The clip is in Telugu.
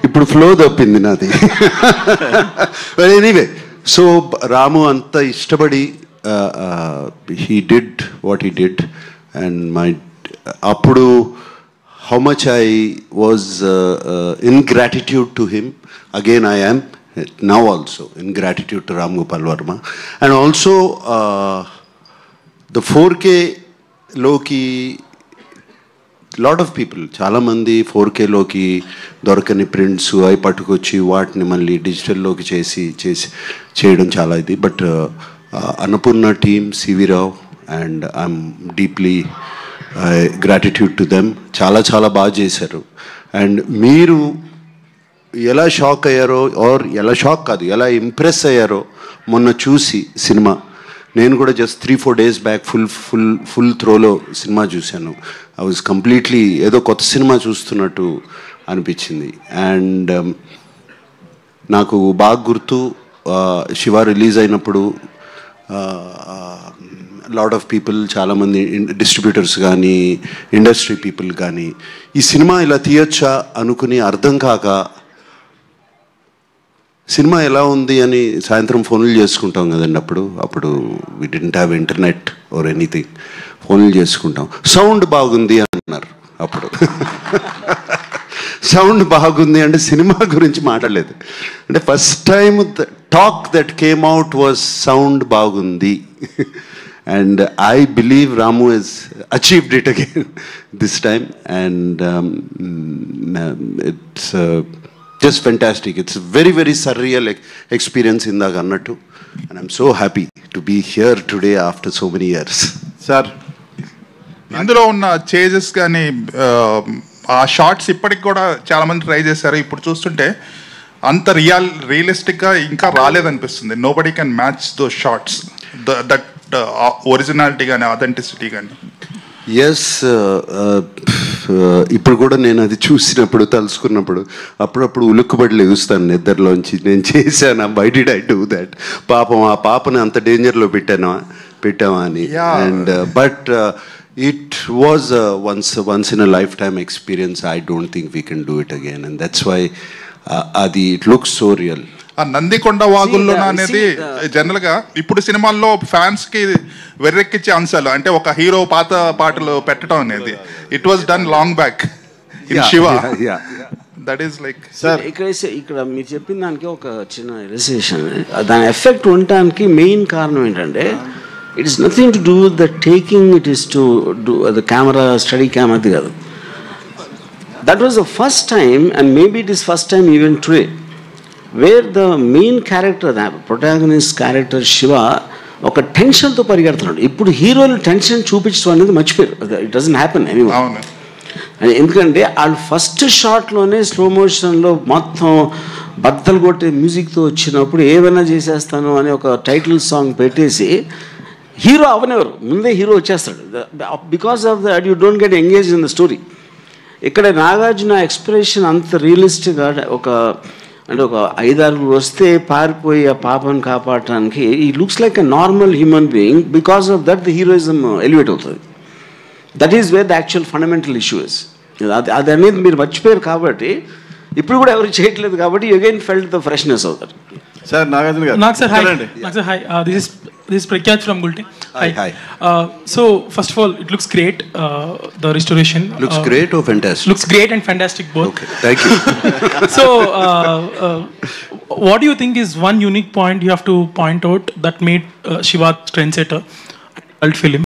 ఇప్పుడు ఫ్లో తప్పింది నాది. ఎనీవే, సో రాము అంత ఇష్టపడి he did what he did, and అప్పుడు how much I was in gratitude to him. Again I am now also in gratitude to Ram Gopal Varma, and also the 4K లోకి లాట్ ఆఫ్ పీపుల్, చాలామంది 4K లోకి దొరకని ప్రింట్స్ అవి పట్టుకొచ్చి వాటిని మళ్ళీ డిజిటల్లోకి చేయడం చాలా ఇది. But Annapurna team, C V Rao, and I'm deeply gratitude to them. చాలా బాగా చేశారు. అండ్ మీరు ఎలా షాక్ అయ్యారో, ఆర్ ఎలా షాక్ కాదు, ఎలా ఇంప్రెస్ అయ్యారో మొన్న చూసి సినిమా, నేను కూడా జస్ట్ 3-4 days బ్యాక్ ఫుల్ త్రోలో సినిమా చూశాను. ఐ వాజ్ కంప్లీట్లీ ఏదో కొత్త సినిమా చూస్తున్నట్టు అనిపించింది. అండ్ నాకు బాగా గుర్తు, శివ రిలీజ్ అయినప్పుడు లాట్ ఆఫ్ పీపుల్, చాలామంది డిస్ట్రిబ్యూటర్స్ కానీ ఇండస్ట్రీ పీపుల్ కానీ ఈ సినిమా ఇలా తీయొచ్చా అనుకుని అర్థం కాక సినిమా ఎలా ఉంది అని సాయంత్రం ఫోన్లు చేసుకుంటాం కదండి. అప్పుడు we didn't have internet or anything. ఫోన్లు చేసుకుంటాం. సౌండ్ బాగుంది అన్నారు. అప్పుడు సౌండ్ బాగుంది అంటే సినిమా గురించి మాట్లాడలేదు. అంటే first time the talk that came out was sound బాగుంది. And I believe Ramu has achieved it again this time, and it's just fantastic. It's a very surreal experience in the Gannattu, and I'm so happy to be here today after so many years. Sir, ఇందులో ఉన్న చేంజెస్ కానీ ఆ షార్ట్స్ ఇప్పటికి కూడా చాలా మంది ట్రై చేశారు. ఇప్పుడు చూస్తుంటే అంత రియలిస్టిక్గా ఇంకా రాలేదనిపిస్తుంది. Nobody can match those shots, that originality కానీ అథెంటిసిటీ కానీ. ఎస్, ఇప్పుడు కూడా నేను అది చూసినప్పుడు, తలుసుకున్నప్పుడు అప్పుడప్పుడు ఉలుక్కుబడి లేగుస్తాను నిద్రలోంచి. నేను చేశాను, why did I do that, పాపం ఆ పాపని అంత డేంజర్లో పెట్టామా అని. And but it was once in a life time experience. I don't think we can do it again, and that's why అది ఇట్ లుక్స్ సో రియల్. ఆ నందికొండ వాగుల్లో అనేది జనరల్ గా ఇప్పుడు సినిమాల్లో ఫ్యాన్స్ కి వెర్రెక్కిచ్చే అంశాలు, అంటే ఒక హీరో పాత పాటలు పెట్టడం అనేది it was done long back in Shiva. That is like sir, ఇక్కడ మీరు చెప్పిన దానికి ఒక చిన్న రిలేషన్, దాని ఎఫెక్ట్ ఉండటానికి మెయిన్ కారణం ఏంటంటే it is nothing to do with the taking, it is to do the camera, study camera, అది కాదు. That was the first time, and maybe it is first time even today, wear the main character, the protagonist character Shiva ఒక టెన్షన్తో పరిగెడుతున్నాడు. ఇప్పుడు హీరోలు టెన్షన్ చూపించడం అనేది మర్చిపోయారు. It doesn't happen anyway. ఎందుకంటే వాళ్ళు ఫస్ట్ షాట్లోనే స్లో మోషన్లో మొత్తం బద్దలు కొట్టే మ్యూజిక్తో వచ్చినప్పుడు ఏమైనా చేసేస్తాను అని ఒక టైటిల్ సాంగ్ పెట్టేసి హీరో అవనెవరు, ముందే హీరో వచ్చేస్తాడు. Because of that you don't get engage in the story. ఇక్కడ నాగార్జున ఎక్స్ప్రెషన్ అంత రియలిస్టిక్గా, అంటే ఒక 5-6 వస్తే పారిపోయి ఆ పాపను కాపాడటానికి ఈ looks like a normal human being. Because of that the heroism elevate అవుతుంది. That is where the actual fundamental issue is. అది అనేది మీరు మర్చిపోయారు కాబట్టి ఇప్పుడు కూడా ఎవరు చేయట్లేదు కాబట్టి you again felt the freshness అవుతారు. సార్ నాగార్జున గారు. నాకు సార్ హాయ్. నాకు sir hi. This is Prakyat from Gulti. Hi. So first of all, it looks great. The restoration looks great or fantastic? Looks great and fantastic both. Okay, thank you. So what do you think is one unique point you have to point out that made Shiva trendsetter cult film?